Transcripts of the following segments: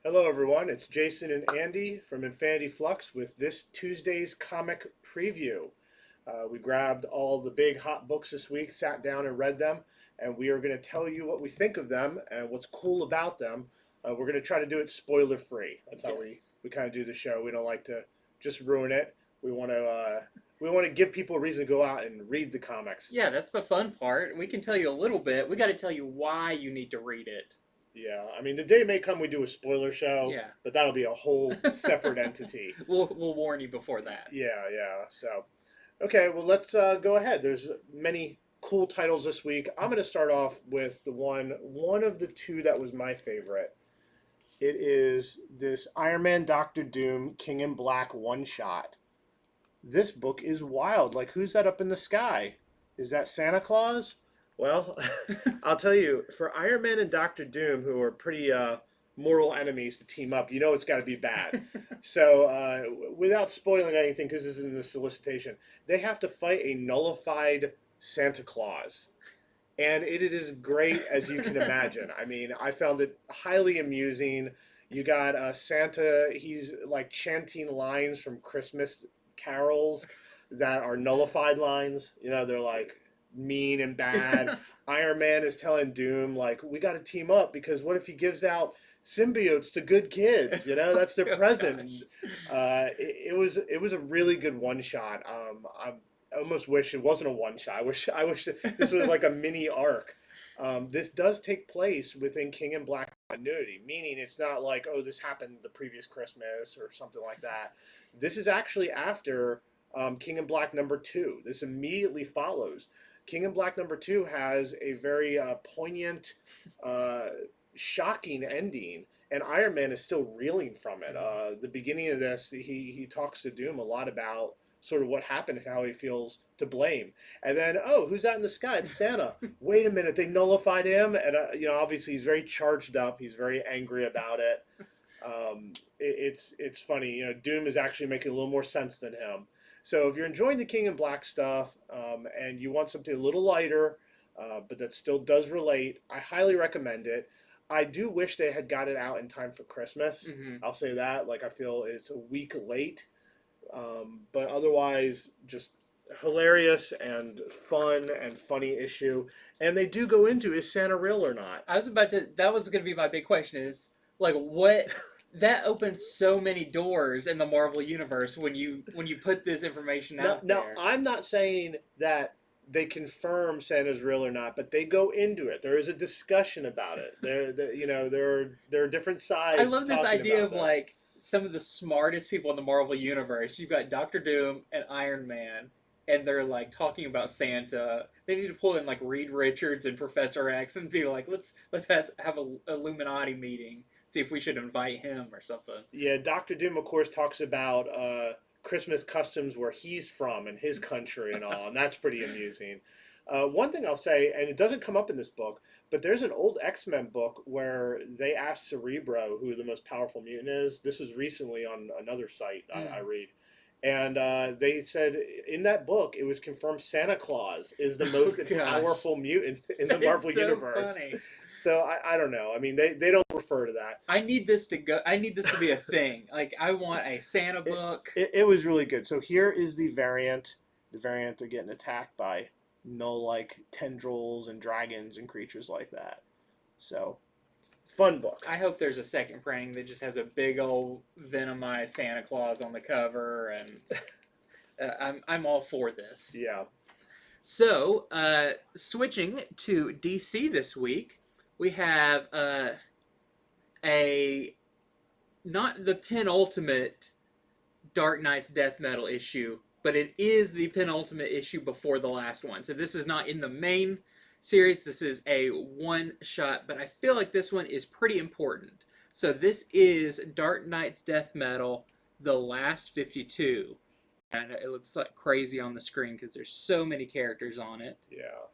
Hello, everyone. It's Jason and Andy from Infinity Flux with this Tuesday's comic preview. We grabbed all the big hot books this week, sat down and read them, and we are going to tell you what we think of them and what's cool about them. We're going to try to do it spoiler free. That's how we kind of do the show. We don't like to just ruin it. We want to give people a reason to go out and read the comics. Yeah, that's the fun part. We can tell you a little bit. We got to tell you why you need to read it. Yeah, I mean, the day may come we do a spoiler show, Yeah. but that'll be a whole separate entity. We'll warn you before that. Yeah. So, okay, well, let's go ahead. There's many cool titles this week. I'm going to start off with the one of the two that was my favorite. It is this Iron Man Doctor Doom King in Black one shot. This book is wild. Like, who's that up in the sky? Is that Santa Claus? Well, I'll tell you, for Iron Man and Doctor Doom, who are pretty mortal enemies to team up, you know it's got to be bad. So, without spoiling anything, because this is in the solicitation, they have to fight a nullified Santa Claus. And it is great as you can imagine. I mean, I found it highly amusing. You got Santa, he's like chanting lines from Christmas carols that are nullified lines. You know, they're like mean and bad. Iron Man is telling Doom, like, we got to team up because what if he gives out symbiotes to good kids? You know, that's their present. It was a really good one shot. I almost wish it wasn't a one shot. I wish this was like a mini arc. This does take place within King in Black continuity, meaning it's not like, oh, this happened the previous Christmas or something like that. This is actually after King in Black #2. This immediately follows. King in Black #2 has a very poignant, shocking ending, and Iron Man is still reeling from it. The beginning of this, he talks to Doom a lot about sort of what happened and how he feels to blame. And then, oh, who's that in the sky? It's Santa. Wait a minute, they nullified him, and obviously he's very charged up. He's very angry about it. It's funny. You know, Doom is actually making a little more sense than him. So if you're enjoying the King in Black stuff and you want something a little lighter, but that still does relate, I highly recommend it. I do wish they had got it out in time for Christmas. Mm-hmm. I'll say that. Like, I feel it's a week late. But otherwise, just hilarious and fun and funny issue. And they do go into, is Santa real or not? That was going to be my big question is, like, what... That opens so many doors in the Marvel Universe when you put this information out there. Now, I'm not saying that they confirm Santa's real or not, but they go into it. There is a discussion about it. There are different sides. I love this idea of this. like some of the smartest people in the Marvel Universe. You've got Doctor Doom and Iron Man, and they're like talking about Santa. They need to pull in like Reed Richards and Professor X and be like, let's have a Illuminati meeting. See if we should invite him or something. Yeah, Doctor Doom, of course, talks about Christmas customs where he's from and his country and all, and that's pretty amusing. One thing I'll say, and it doesn't come up in this book, but there's an old X-Men book where they asked Cerebro who the most powerful mutant is. This was recently on another site I read. And they said in that book, it was confirmed Santa Claus is the most powerful mutant in the Marvel Universe. Funny. So I don't know. I mean, they don't refer to that. I need this to go. I need this to be a thing. Like, I want a Santa book. It was really good. So here is the variant. The variant, they're getting attacked by null-like tendrils and dragons and creatures like that. So, fun book. I hope there's a second printing that just has a big old venomized Santa Claus on the cover, and I'm all for this. Yeah. So, switching to DC this week, we have not the penultimate Dark Knight's Death Metal issue, but it is the penultimate issue before the last one. So this is not in the main series. This is a one-shot, but I feel like this one is pretty important. So this is Dark Knight's Death Metal, The Last 52. And it looks like crazy on the screen because there's so many characters on it. Yeah.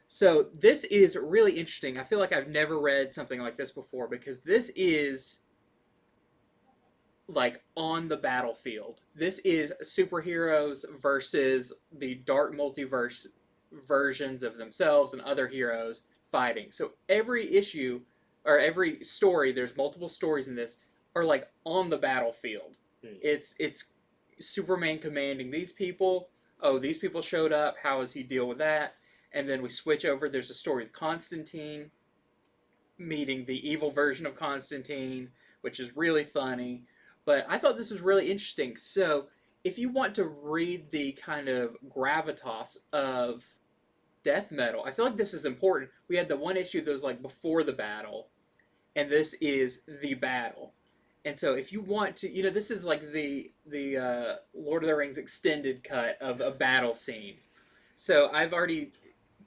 So this is really interesting. I feel like I've never read something like this before because this is like on the battlefield. This is superheroes versus the dark multiverse versions of themselves and other heroes fighting. So every issue or every story, there's multiple stories in this, are like on the battlefield. Hmm. It's Superman commanding these people. Oh, these people showed up. How does he deal with that? And then we switch over. There's a story with Constantine meeting the evil version of Constantine, which is really funny. But I thought this was really interesting. So, if you want to read the kind of gravitas of death metal, I feel like this is important. We had the one issue that was like before the battle, and this is the battle. And so, if you want to, this is like the Lord of the Rings extended cut of a battle scene. So I've already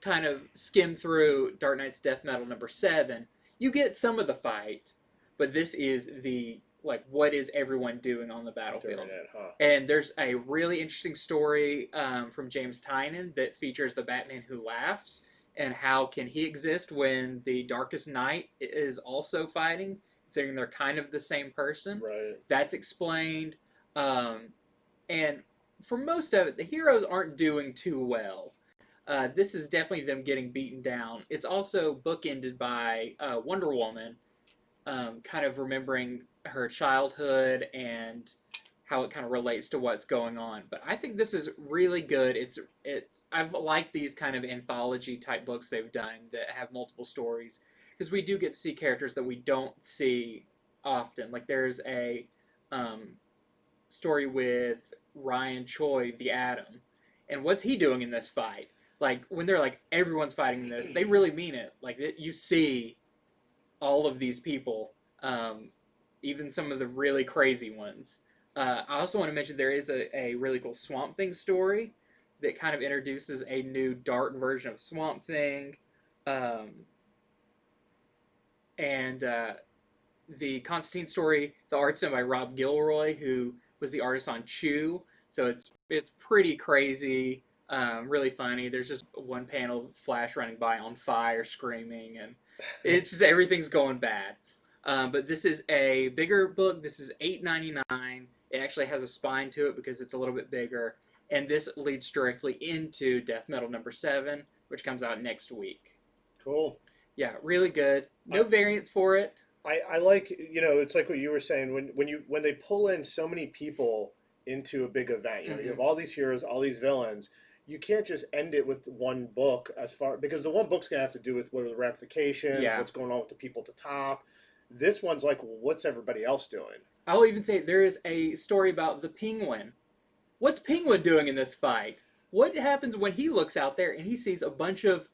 kind of skimmed through Dark Knight's Death Metal #7. You get some of the fight, but this is the like what is everyone doing on the battlefield? Huh? And there's a really interesting story from James Tynion that features the Batman who laughs and how can he exist when the Darkest Knight is also fighting, considering they're kind of the same person. Right. That's explained, and for most of it, the heroes aren't doing too well. This is definitely them getting beaten down. It's also bookended by Wonder Woman, kind of remembering her childhood and how it kind of relates to what's going on. But I think this is really good. I've liked these kind of anthology type books they've done that have multiple stories, because we do get to see characters that we don't see often. Like there's a story with Ryan Choi, the Atom, and what's he doing in this fight? Like when they're like everyone's fighting this, they really mean it. Like you see all of these people, even some of the really crazy ones. I also want to mention there is a really cool Swamp Thing story that kind of introduces a new dark version of Swamp Thing, and the Constantine story. The art's done by Rob Gilroy, who was the artist on Chew. So it's pretty crazy. Really funny. There's just one panel of Flash running by on fire, screaming, and it's just everything's going bad. But this is a bigger book. This is $8.99. It actually has a spine to it because it's a little bit bigger, and this leads directly into Death Metal #7, which comes out next week. Cool. Yeah, really good. No variants for it. I like, it's like what you were saying when they pull in so many people into a big event. You have all these heroes, all these villains. You can't just end it with one book because the one book's gonna have to do with what are the ramifications, what's going on with the people at the top. This one's like, well, what's everybody else doing? I'll even say there is a story about the Penguin. What's Penguin doing in this fight? What happens when he looks out there and he sees a bunch of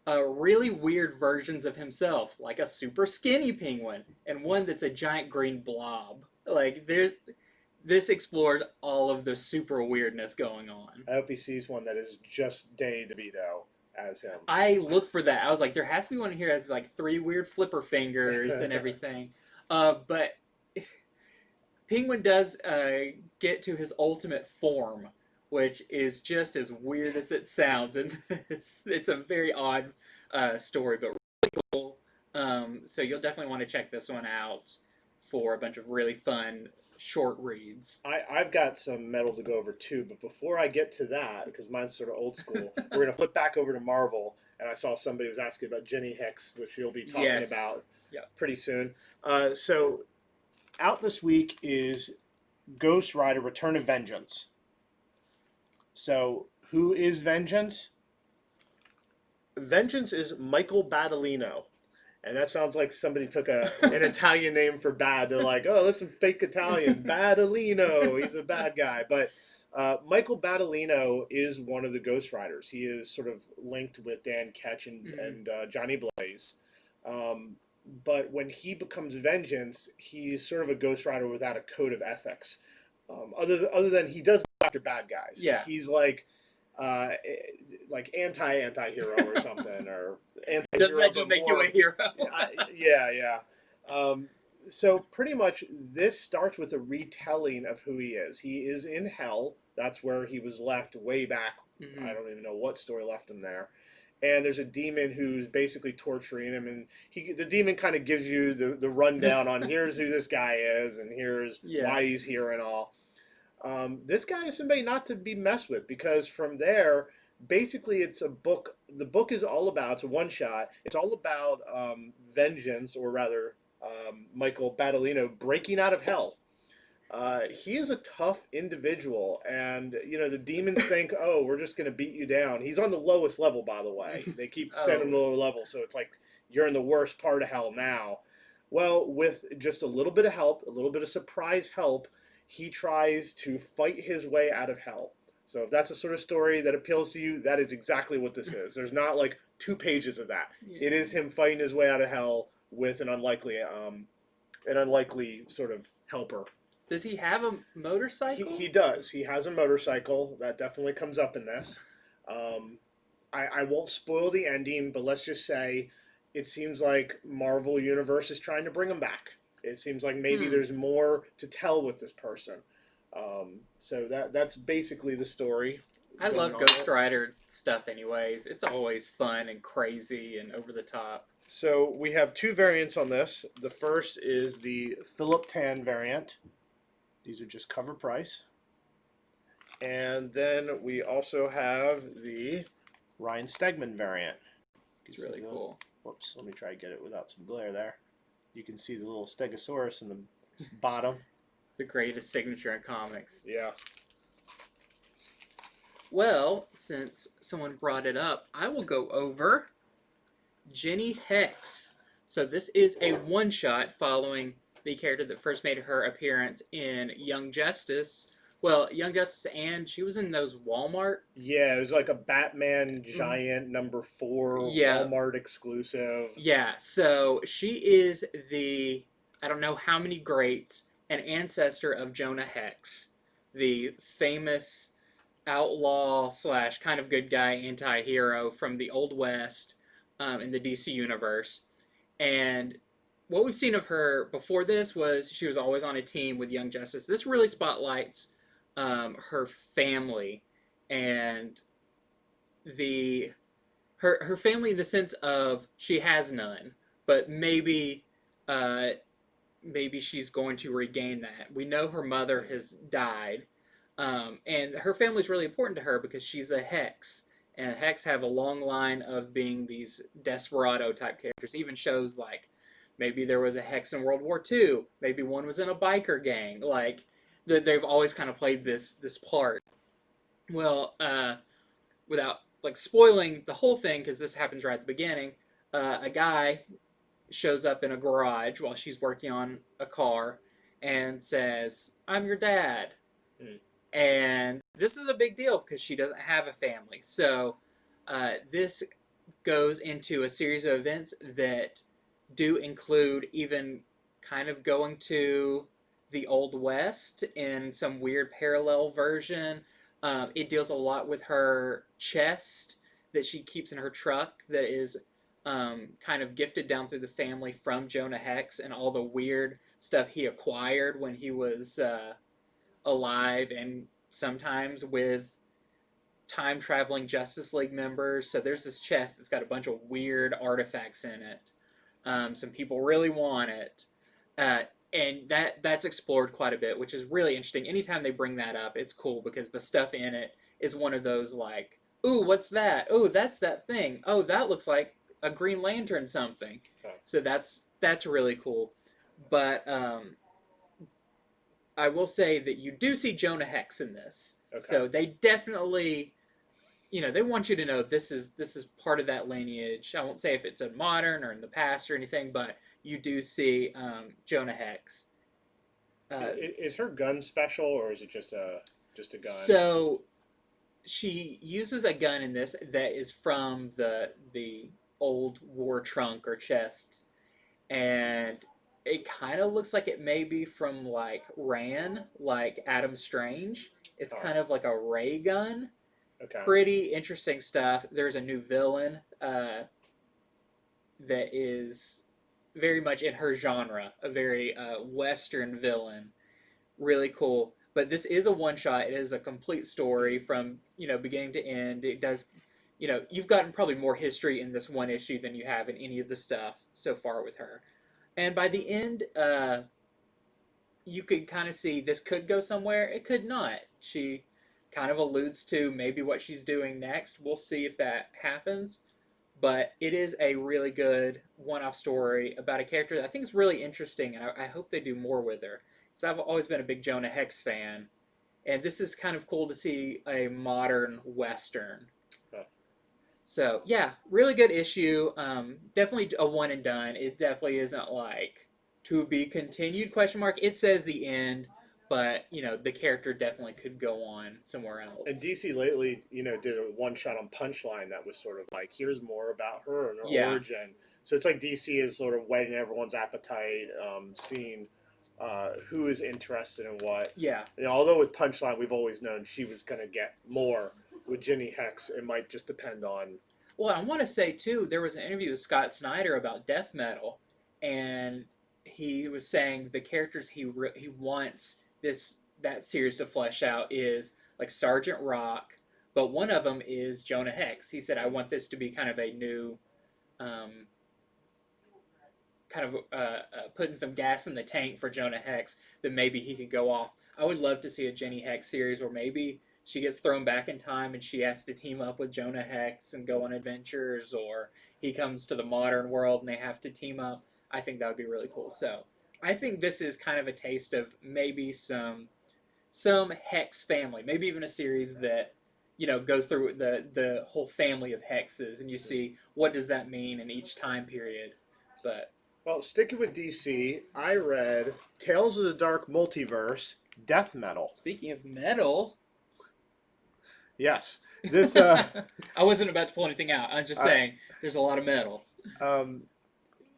really weird versions of himself, like a super skinny penguin and one that's a giant green blob? Like this explores all of the super weirdness going on. I hope he sees one that is just Danny DeVito as him. I looked for that. I was like, there has to be one here that has like 3 weird flipper fingers and everything. But Penguin does get to his ultimate form, which is just as weird as it sounds, and it's a very odd story, but really cool. So you'll definitely want to check this one out for a bunch of really fun short reads. I've got some metal to go over too, but before I get to that, because mine's sort of old school, we're going to flip back over to Marvel, and I saw somebody was asking about Jinny Hex, which you'll be talking about pretty soon. So out this week is Ghost Rider Return of Vengeance. So who is Vengeance? Vengeance is Michael Battolino. And that sounds like somebody took an Italian name for bad. They're like, oh, that's some fake Italian. Battolino. He's a bad guy. But Michael Battolino is one of the Ghost Riders. He is sort of linked with Dan Ketch and Johnny Blaze. But when he becomes Vengeance, he's sort of a Ghost Rider without a code of ethics. Other than he does go after bad guys. Yeah. He's like anti-hero or something, or anti-hero. Doesn't that just make you a hero? Yeah. So pretty much this starts with a retelling of who he is. He is in hell. That's where he was left way back. I don't even know what story left him there. And there's a demon who's basically torturing him, and the demon kind of gives you the rundown on here's who this guy is, and here's why he's here and all. This guy is somebody not to be messed with, because from there, Basically, it's a book. The book is all about, it's a one shot. It's all about vengeance, or rather, Michael Battolino breaking out of hell. He is a tough individual, and the demons think, "Oh, we're just going to beat you down." He's on the lowest level, by the way. They keep sending him to Oh, lower level, so it's like you're in the worst part of hell now. Well, with just a little bit of help, a little bit of surprise help, he tries to fight his way out of hell. So if that's a sort of story that appeals to you, that is exactly what this is. There's not like 2 pages of that. yeah. It is him fighting his way out of hell with an unlikely sort of helper. Does he have a motorcycle? He does. He has a motorcycle. That definitely comes up in this. I won't spoil the ending, but let's just say it seems like Marvel Universe is trying to bring him back. It seems like maybe there's more to tell with this person. So that's basically the story. I going love on Ghost there. Rider stuff anyways. It's always fun and crazy and over the top. So we have 2 variants on this. The first is the Philip Tan variant. These are just cover price. And then we also have the Ryan Stegman variant. It's really cool. Whoops, let me try to get it without some glare there. You can see the little Stegosaurus in the bottom. The greatest signature in comics. Yeah. Well, since someone brought it up, I will go over Jinny Hex. So this is a one-shot following the character that first made her appearance in Young Justice. Well, Young Justice, and she was in those Walmart. Yeah, it was like a Batman Giant #4 Yeah. Walmart exclusive. Yeah, so she is the, I don't know how many greats, an ancestor of Jonah Hex, the famous outlaw slash kind of good guy anti-hero from the Old West in the DC universe. And what we've seen of her before this was she was always on a team with Young Justice. This really spotlights her family and her family in the sense of she has none, but maybe she's going to regain that. We know her mother has died, and her family is really important to her because she's a Hex, and Hex have a long line of being these desperado type characters. Even shows like maybe there was a Hex in World War II, maybe one was in a biker gang. Like they've always kind of played this part. Well, without like spoiling the whole thing, because this happens right at the beginning, a guy shows up in a garage while she's working on a car and says, "I'm your dad." Mm. And this is a big deal because she doesn't have a family. So this goes into a series of events that do include even kind of going to the Old West in some weird parallel version. It deals a lot with her chest that she keeps in her truck that is kind of gifted down through the family from Jonah Hex and all the weird stuff he acquired when he was alive, and sometimes with time traveling Justice League members. So there's this chest that's got a bunch of weird artifacts in it. Some people really want it. And that's explored quite a bit, which is really interesting. Anytime they bring that up, it's cool because the stuff in it is one of those like, ooh, what's that? Oh, that's that thing. Oh, that looks like a Green Lantern something. Okay. So that's really cool. But I will say that you do see Jonah Hex in this. Okay. So they definitely, they want you to know this is part of that lineage. I won't say if it's in modern or in the past or anything, but you do see Jonah Hex. Is her gun special, or is it just a gun? So she uses a gun in this that is from the old war trunk or chest, and it kind of looks like it may be from like Ran, like Adam Strange. It's kind of like a ray gun. Okay. Pretty interesting stuff. There's a new villain that is very much in her genre, a very Western villain. Really cool. But this is a one-shot. It is a complete story from, beginning to end. It does, you've gotten probably more history in this one issue than you have in any of the stuff so far with her. And by the end, you could kind of see this could go somewhere. It could not. She kind of alludes to maybe what she's doing next. We'll see if that happens. But it is a really good one-off story about a character that I think is really interesting, and I hope they do more with her. Because I've always been a big Jonah Hex fan, and this is kind of cool to see a modern Western. Huh. So yeah, really good issue. Definitely a one and done. It definitely isn't like to be continued question mark. It says the end, but the character definitely could go on somewhere else. And DC lately, did a one shot on Punchline that was sort of like, here's more about her and her Yeah. origin. So it's like DC is sort of whetting everyone's appetite, seeing who is interested in what. Yeah. Although with Punchline, we've always known she was going to get more. With Jinny Hex, it might just depend on. Well, I want to say too, there was an interview with Scott Snyder about death metal, and he was saying the characters he wants that series to flesh out is like Sergeant Rock, but one of them is Jonah Hex. He said, "I want this to be kind of a new, putting some gas in the tank for Jonah Hex that maybe he could go off." I would love to see a Jinny Hex series where maybe she gets thrown back in time and she has to team up with Jonah Hex and go on adventures, or he comes to the modern world and they have to team up. I think that would be really cool. So I think this is kind of a taste of maybe some Hex family, maybe even a series that goes through the whole family of hexes, and you see what does that mean in each time period. But well, sticking with DC, I read Tales of the Dark Multiverse, Death Metal. Speaking of metal. Yes. This I wasn't about to pull anything out. I'm just saying there's a lot of metal.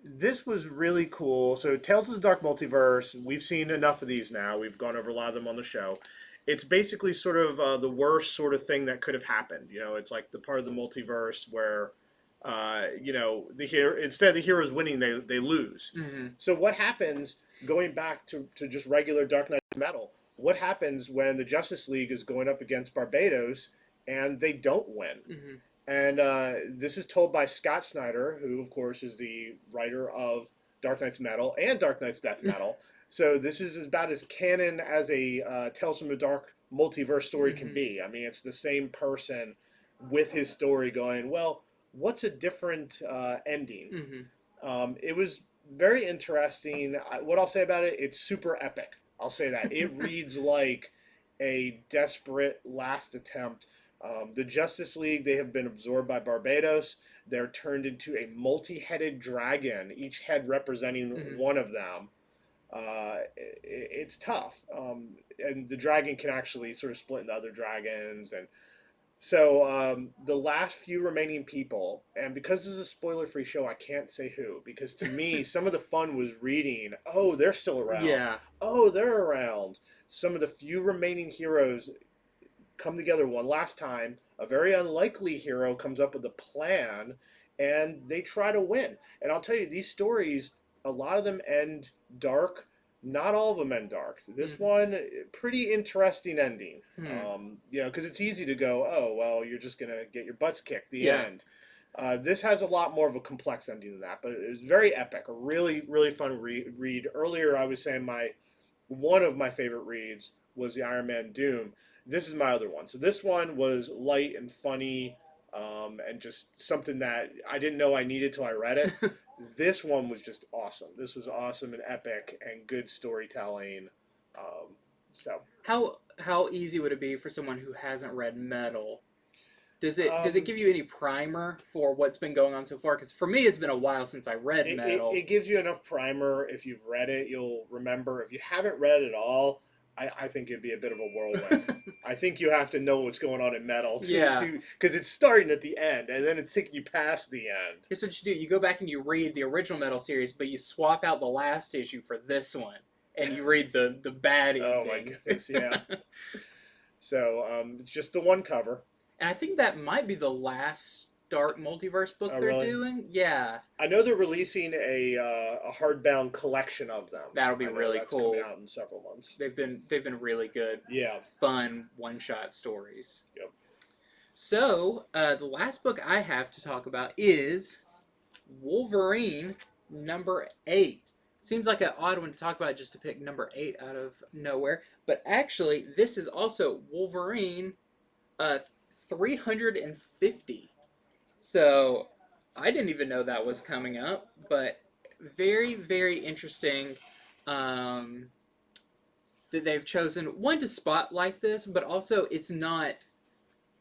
This was really cool. So Tales of the Dark Multiverse, we've seen enough of these now. We've gone over a lot of them on the show. It's basically sort of the worst sort of thing that could have happened. It's like the part of the multiverse where instead of the heroes winning, they lose. Mm-hmm. So what happens, going back to just regular Dark Knight Metal, what happens when the Justice League is going up against Barbados and they don't win? Mm-hmm. And this is told by Scott Snyder, who, of course, is the writer of Dark Knight's Metal and Dark Knight's Death Metal. So this is about as canon as a Tales from the Dark multiverse story can be. I mean, it's the same person with his story going, well, what's a different ending? Mm-hmm. It was very interesting. What I'll say about it, it's super epic. I'll say that. It reads like a desperate last attempt. The Justice League, they have been absorbed by Barbados. They're turned into a multi-headed dragon, each head representing one of them. It's tough. And the dragon can actually sort of split into other dragons. And so the last few remaining people, and because this is a spoiler-free show, I can't say who, because to me, some of the fun was reading, oh, they're still around. Yeah. Oh, they're around. Some of the few remaining heroes come together one last time. A very unlikely hero comes up with a plan, and they try to win. And I'll tell you, these stories, a lot of them end dark. Not all of them end dark. This one, pretty interesting ending. Because it's easy to go, oh, well, you're just going to get your butts kicked, the end. This has a lot more of a complex ending than that, but it was very epic, a really, really fun read. Earlier, I was saying one of my favorite reads was the Iron Man Doom. This is my other one. So this one was light and funny, and just something that I didn't know I needed till I read it. This one was just awesome. This was awesome and epic and good storytelling. So how easy would it be for someone who hasn't read Metal? Does it give you any primer for what's been going on so far? Because for me, it's been a while since I read Metal. It gives you enough primer. If you've read it, you'll remember. If you haven't read it at all, I think it'd be a bit of a whirlwind. I think you have to know what's going on in Metal, because it's starting at the end, and then it's taking you past the end. Here's what you do. You go back and you read the original Metal series, but you swap out the last issue for this one, and you read the bad ending. Oh, my goodness, yeah. So, it's just the one cover. And I think that might be the last Dark Multiverse book they're doing. Yeah. I know they're releasing a hardbound collection of them. That'll be really cool. Coming out in several months. They've been really good. Yeah. Fun one-shot stories. Yep. So the last book I have to talk about is Wolverine #8. seems like an odd one to talk about just to pick number 8 out of nowhere. But actually, this is also Wolverine 350. So I didn't even know that was coming up, but very, very interesting that they've chosen one to spotlight this, but also it's not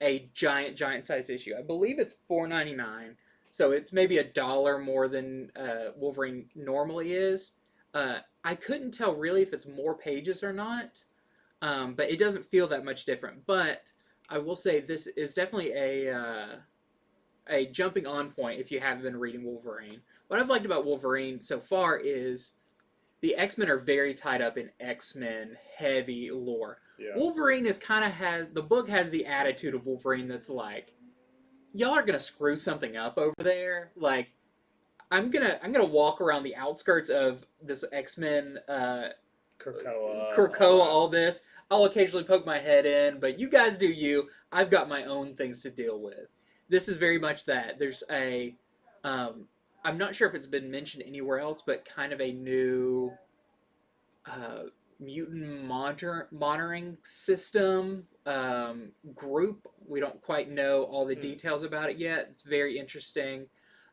a giant size issue. I believe it's $4.99, so it's maybe $1 more than Wolverine normally is. I couldn't tell really if it's more pages or not, but it doesn't feel that much different. But I will say this is definitely a jumping on point if you haven't been reading Wolverine. What I've liked about Wolverine so far is the X-Men are very tied up in X-Men heavy lore. Yeah. Wolverine is kind of the book has the attitude of Wolverine that's like, y'all are gonna screw something up over there. Like, I'm gonna walk around the outskirts of this X-Men Krakoa, all this. I'll occasionally poke my head in, but you guys do you. I've got my own things to deal with. This is very much that. There's I'm not sure if it's been mentioned anywhere else, but kind of a new mutant monitoring system group. We don't quite know all the details about it yet. It's very interesting.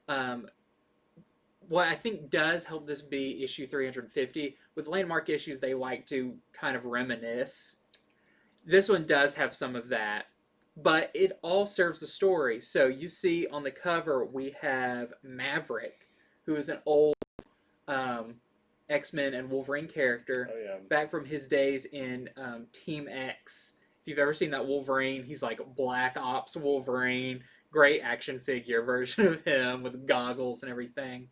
What I think does help this be issue 350, with landmark issues, they like to kind of reminisce. This one does have some of that, but it all serves the story. So you see on the cover, we have Maverick, who is an old X-Men and Wolverine character, back from his days in Team X. If you've ever seen that Wolverine, he's like Black Ops Wolverine, great action figure version of him with goggles and everything.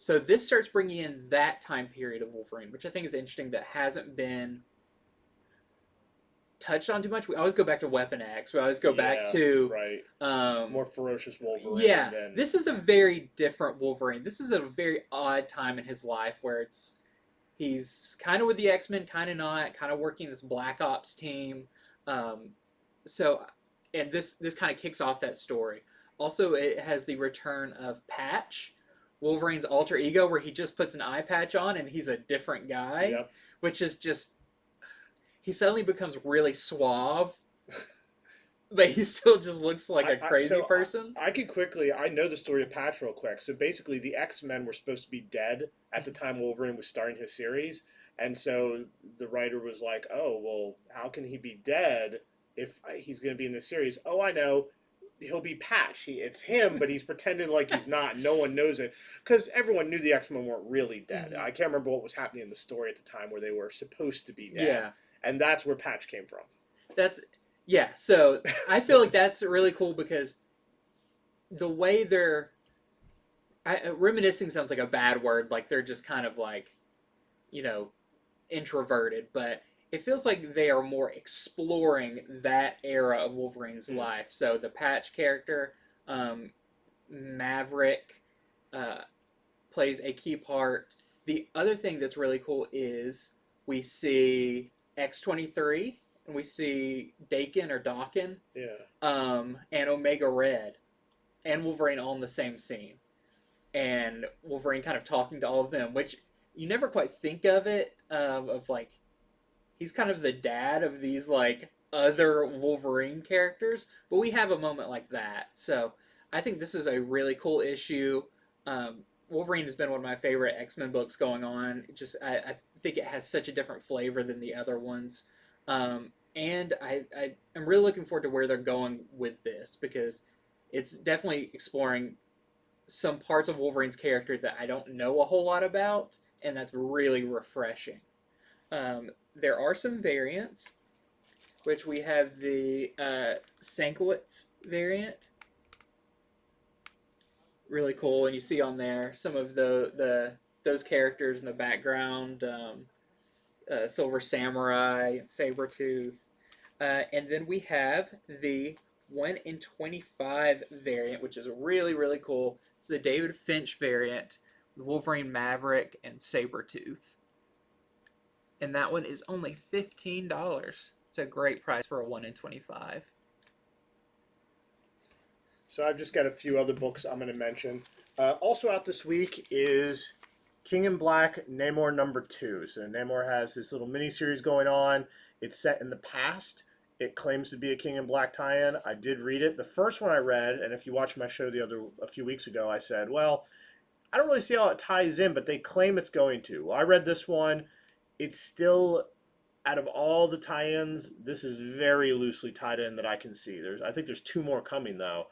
So this starts bringing in that time period of Wolverine, which I think is interesting, that hasn't been touched on too much. We always go back to Weapon X. We always go back to more ferocious Wolverine. Yeah, this is a very different Wolverine. This is a very odd time in his life where he's kind of with the X-Men, kind of not, kind of working this Black Ops team. And this kind of kicks off that story. Also, it has the return of Patch, Wolverine's alter ego, where he just puts an eye patch on and he's a different guy, which is just, he suddenly becomes really suave, but he still just looks like a crazy person. I know the story of Patch real quick. So basically, the X-Men were supposed to be dead at the time Wolverine was starting his series. And so the writer was like, oh, well, how can he be dead if he's going to be in the series? Oh, I know. He'll be Patch. It's him, but he's pretending like he's not. No one knows it. Because everyone knew the X-Men weren't really dead. I can't remember what was happening in the story at the time where they were supposed to be dead. Yeah. And that's where Patch came from. So I feel like that's really cool because the way they're... reminiscing sounds like a bad word. Like they're just kind of like, introverted. But it feels like they are more exploring that era of Wolverine's life. So the Patch character, Maverick, plays a key part. The other thing that's really cool is we see X-23, and we see Daken or Dawkin, and Omega Red, and Wolverine all in the same scene. And Wolverine kind of talking to all of them, which you never quite think of it, of like, he's kind of the dad of these, like, other Wolverine characters, but we have a moment like that. So I think this is a really cool issue. Wolverine has been one of my favorite X-Men books going on. I think it has such a different flavor than the other ones. And I'm really looking forward to where they're going with this, because it's definitely exploring some parts of Wolverine's character that I don't know a whole lot about, and that's really refreshing. There are some variants, which we have the Sankiewicz variant. Really cool, and you see on there some of those characters in the background, Silver Samurai, Sabretooth. And then we have the 1 in 25 variant, which is really, really cool. It's the David Finch variant with Wolverine, Maverick, and Sabretooth. And that one is only $15. It's a great price for a 1 in 25. So I've just got a few other books I'm going to mention. Also out this week is King in Black, Namor #2. So Namor has this little mini-series going on. It's set in the past. It claims to be a King in Black tie-in. I did read it. The first one I read, and if you watched my show a few weeks ago, I said, well, I don't really see how it ties in, but they claim it's going to. Well, I read this one. It's still, out of all the tie-ins, this is very loosely tied in that I can see. I think there's 2 more coming, though.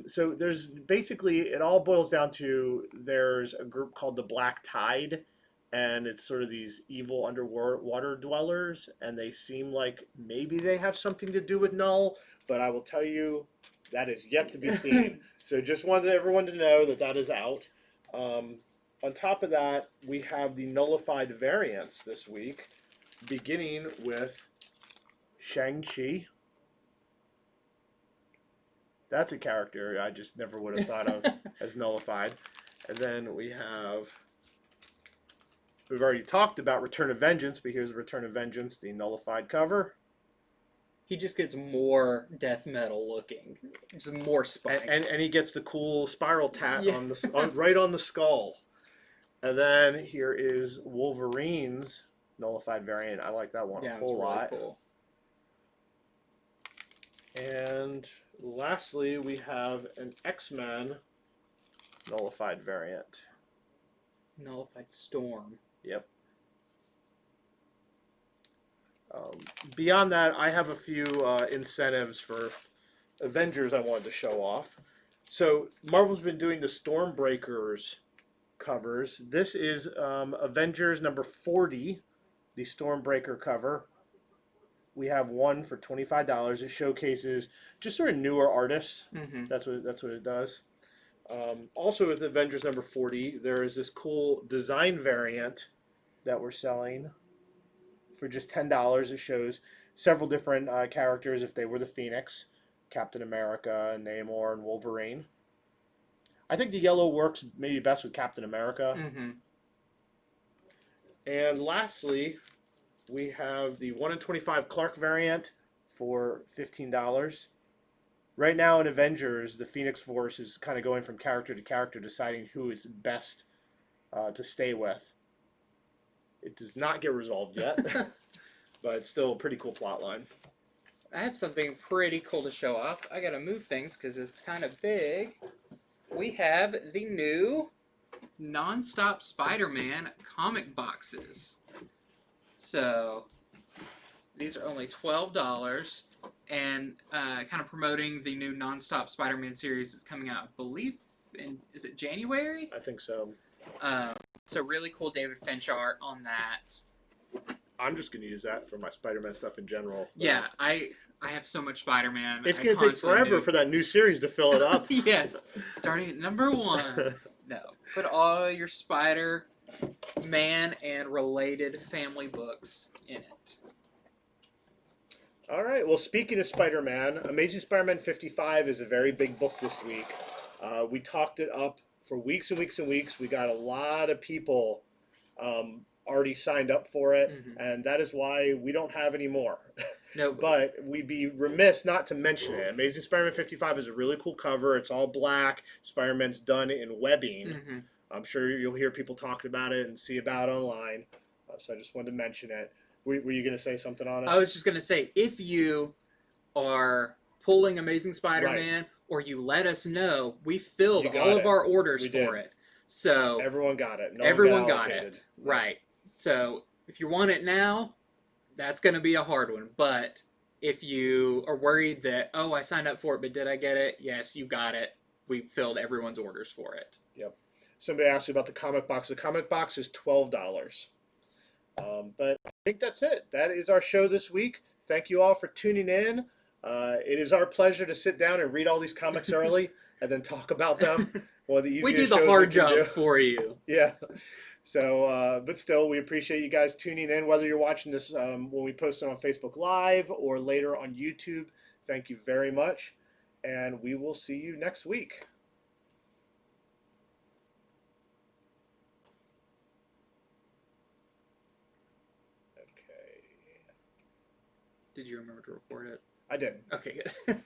So there's basically, it all boils down to, there's a group called the Black Tide, and it's sort of these evil underwater dwellers, and they seem like maybe they have something to do with Null, but I will tell you that is yet to be seen. So just wanted everyone to know that that is out. On top of that, we have the nullified variants this week, beginning with Shang-Chi. That's a character I just never would have thought of as nullified. And then we've already talked about Return of Vengeance, but here's Return of Vengeance, the nullified cover. He just gets more death metal looking, just more spikes, and he gets the cool spiral tat right on the skull. And then here is Wolverine's nullified variant. I like that one a whole lot. Cool. And lastly, we have an X-Men nullified variant. Nullified Storm. Yep. Beyond that, I have a few incentives for Avengers I wanted to show off. So Marvel's been doing the Stormbreakers covers. This is Avengers #40, the Stormbreaker cover. We have one for $25. It showcases just sort of newer artists. That's what it does. Also with Avengers #40, there is this cool design variant that we're selling for just $10. It shows several different characters if they were the Phoenix, Captain America, Namor, and Wolverine. I think the yellow works maybe best with Captain America. And lastly, we have the 1 in 25 Clark variant for $15. Right now in Avengers, the Phoenix Force is kind of going from character to character, deciding who is best to stay with. It does not get resolved yet, but it's still a pretty cool plot line. I have something pretty cool to show off. I gotta move things because it's kind of big. We have the new Non-Stop Spider-Man comic boxes. So these are only $12 and kind of promoting the new Non-Stop Spider-Man series that's coming out, I believe, is it January? I think so. So really cool David Finch art on that. I'm just going to use that for my Spider-Man stuff in general. Yeah, I have so much Spider-Man. It's going to take forever for that new series to fill it up. Yes, starting at #1. No, put all your Spider-Man and related family books in it. All right, well, speaking of Spider-Man, Amazing Spider-Man 55 is a very big book this week. We talked it up for weeks and weeks and weeks. We got a lot of people already signed up for it, and that is why we don't have any more. No, but we'd be remiss not to mention it. Amazing Spider-Man 55 is a really cool cover. It's all black. Spider-Man's done in webbing. I'm sure you'll hear people talking about it and see about it online. So I just wanted to mention it. Were you going to say something on it? I was just going to say, if you are pulling Amazing Spider-Man, or you let us know, we filled all of our orders for it. So everyone got it. Everyone got it. Right. So if you want it now, that's going to be a hard one. But if you are worried that, oh, I signed up for it, but did I get it? Yes, you got it. We filled everyone's orders for it. Yep. Somebody asked me about the comic box. The comic box is $12. But I think that's it. That is our show this week. Thank you all for tuning in. It is our pleasure to sit down and read all these comics early and then talk about them. One of the easiest we do the shows hard we can jobs do. for you. Yeah. So, but still, we appreciate you guys tuning in, whether you're watching this when we post it on Facebook Live or later on YouTube. Thank you very much, and we will see you next week. Okay. Did you remember to record it? I did. Okay, good.